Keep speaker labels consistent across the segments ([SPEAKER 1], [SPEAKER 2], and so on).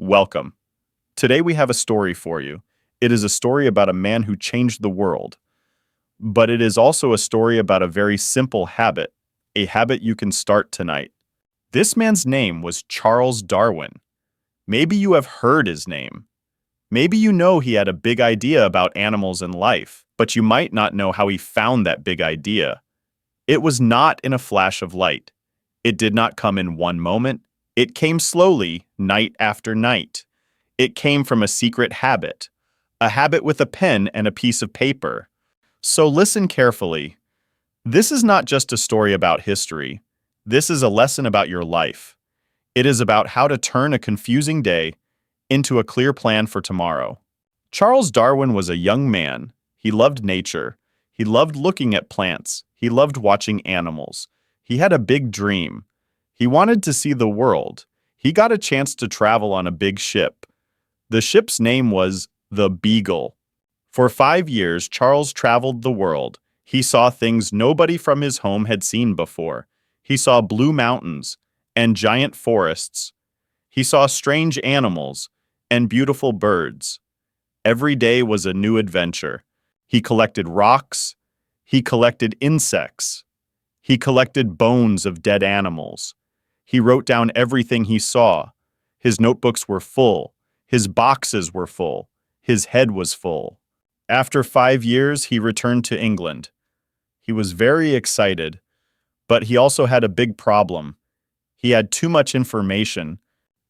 [SPEAKER 1] Welcome. Today we have a story for you. It is a story about a man who changed the world, but it is also a story about a very simple habit, a habit you can start tonight. This man's name was Charles Darwin. Maybe you have heard his name. Maybe you know he had a big idea about animals and life, but you might not know how he found that big idea. It was not in a flash of light. It did not come in one moment. It came slowly, night after night. It came from a secret habit, a habit with a pen and a piece of paper. So listen carefully. This is not just a story about history. This is a lesson about your life. It is about how to turn a confusing day into a clear plan for tomorrow. Charles Darwin was a young man. He loved nature. He loved looking at plants. He loved watching animals. He had a big dream. He wanted to see the world. He got a chance to travel on a big ship. The ship's name was the Beagle. For 5 years, Charles traveled the world. He saw things nobody from his home had seen before. He saw blue mountains and giant forests. He saw strange animals and beautiful birds. Every day was a new adventure. He collected rocks. He collected insects. He collected bones of dead animals. He wrote down everything he saw. His notebooks were full. His boxes were full. His head was full. After 5 years, he returned to England. He was very excited, but he also had a big problem. He had too much information.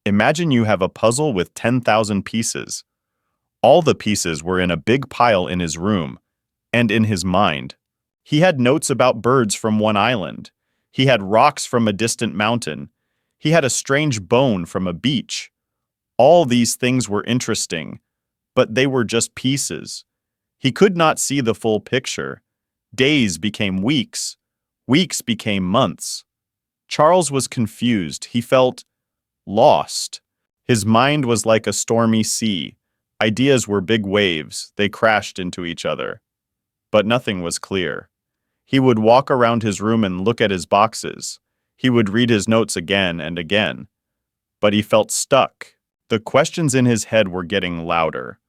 [SPEAKER 1] Imagine you have a puzzle with 10,000 pieces. All the pieces were in a big pile in his room and in his mind. He had notes about birds from one island. He had rocks from a distant mountain. He had a strange bone from a beach. All these things were interesting, but they were just pieces. He could not see the full picture. Days became weeks. Weeks became months. Charles was confused. He felt lost. His mind was like a stormy sea. Ideas were big waves. They crashed into each other. But nothing was clear. He would walk around his room and look at his boxes. He would read his notes again and again. But he felt stuck. The questions in his head were getting louder.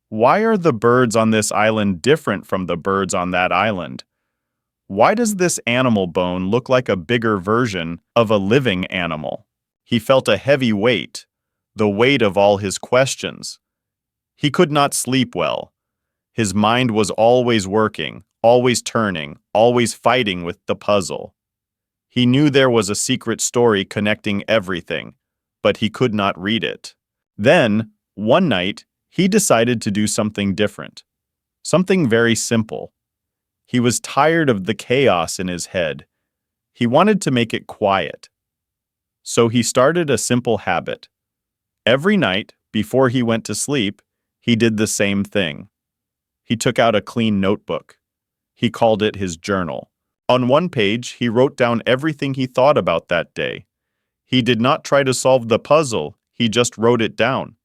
[SPEAKER 1] Why are the birds on this island different from the birds on that island? Why does this animal bone look like a bigger version of a living animal? He felt a heavy weight, the weight of all his questions. He could not sleep well. His mind was always working, always turning, always fighting with the puzzle. He knew there was a secret story connecting everything, but he could not read it. Then, one night, he decided to do something different, something very simple. He was tired of the chaos in his head. He wanted to make it quiet. So he started a simple habit. Every night, before he went to sleep, he did the same thing. He took out a clean notebook. He called it his journal. On one page, he wrote down everything he thought about that day. He did not try to solve the puzzle, he just wrote it down.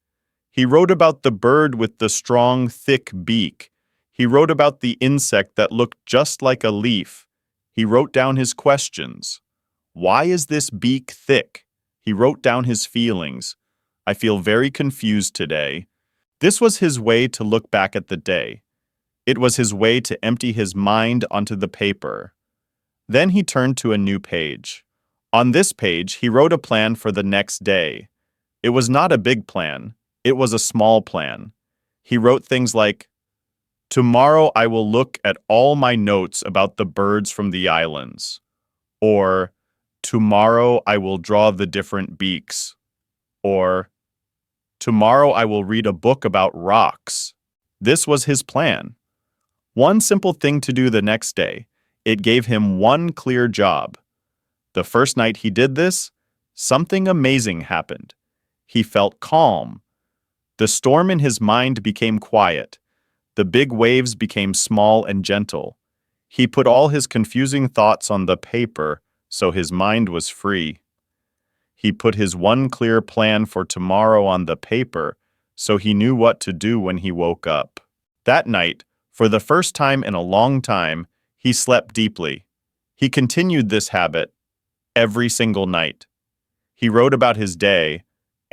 [SPEAKER 1] He wrote about the bird with the strong, thick beak. He wrote about the insect that looked just like a leaf. He wrote down his questions. Why is this beak thick? He wrote down his feelings. I feel very confused today. This was his way to look back at the day. It was his way to empty his mind onto the paper. Then he turned to a new page. On this page, he wrote a plan for the next day. It was not a big plan. It was a small plan. He wrote things like, "Tomorrow I will look at all my notes about the birds from the islands." Or, "Tomorrow I will draw the different beaks." Or, "Tomorrow I will read a book about rocks." This was his plan. One simple thing to do the next day. It gave him one clear job. The first night he did this, something amazing happened. He felt calm. The storm in his mind became quiet. The big waves became small and gentle. He put all his confusing thoughts on the paper, so his mind was free. He put his one clear plan for tomorrow on the paper, so he knew what to do when he woke up. That night, for the first time in a long time, he slept deeply. He continued this habit every single night. He wrote about his day,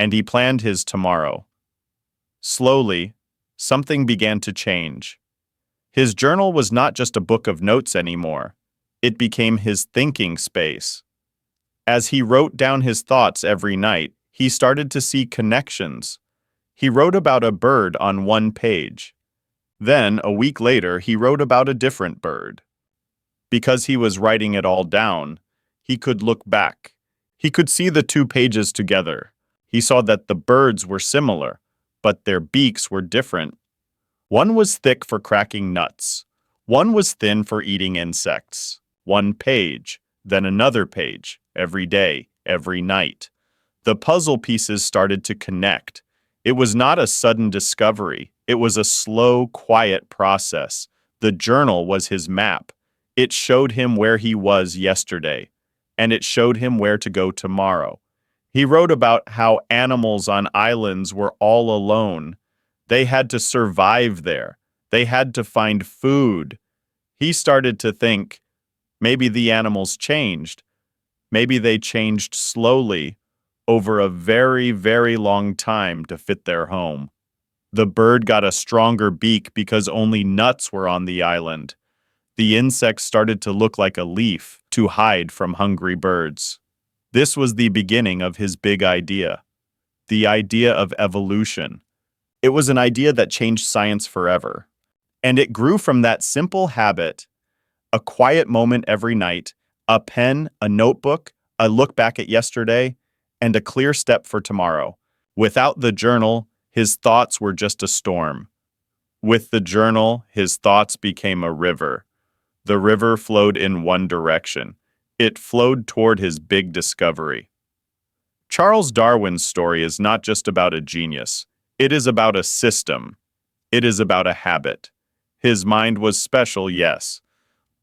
[SPEAKER 1] and he planned his tomorrow. Slowly, something began to change. His journal was not just a book of notes anymore. It became his thinking space. As he wrote down his thoughts every night, he started to see connections. He wrote about a bird on one page. Then, a week later, he wrote about a different bird. Because he was writing it all down, he could look back. He could see the two pages together. He saw that the birds were similar, but their beaks were different. One was thick for cracking nuts. One was thin for eating insects. One page, then another page, every day, every night. The puzzle pieces started to connect. It was not a sudden discovery. It was a slow, quiet process. The journal was his map. It showed him where he was yesterday, and it showed him where to go tomorrow. He wrote about how animals on islands were all alone. They had to survive there. They had to find food. He started to think, maybe the animals changed. Maybe they changed slowly over a very, very long time to fit their home. The bird got a stronger beak because only nuts were on the island. The insect started to look like a leaf to hide from hungry birds. This was the beginning of his big idea, the idea of evolution. It was an idea that changed science forever. And it grew from that simple habit, a quiet moment every night, a pen, a notebook, a look back at yesterday, and a clear step for tomorrow. Without the journal, his thoughts were just a storm. With the journal, his thoughts became a river. The river flowed in one direction. It flowed toward his big discovery. Charles Darwin's story is not just about a genius. It is about a system. It is about a habit. His mind was special, yes,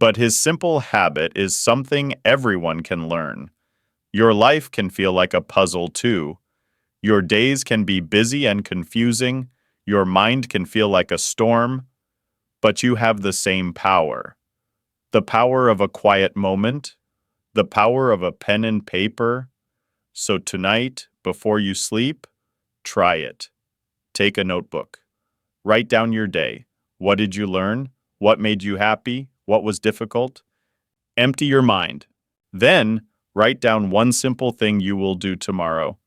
[SPEAKER 1] but his simple habit is something everyone can learn. Your life can feel like a puzzle too. Your days can be busy and confusing. Your mind can feel like a storm, but you have the same power. The power of a quiet moment, the power of a pen and paper. So tonight, before you sleep, try it. Take a notebook. Write down your day. What did you learn? What made you happy? What was difficult? Empty your mind. Then, write down one simple thing you will do tomorrow.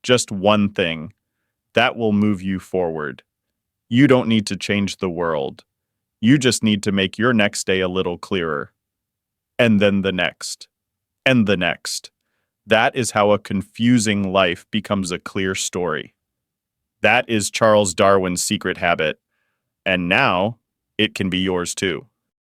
[SPEAKER 1] Just one thing. That will move you forward. You don't need to change the world. You just need to make your next day a little clearer. And then the next. And the next. That is how a confusing life becomes a clear story. That is Charles Darwin's secret habit. And now, it can be yours too.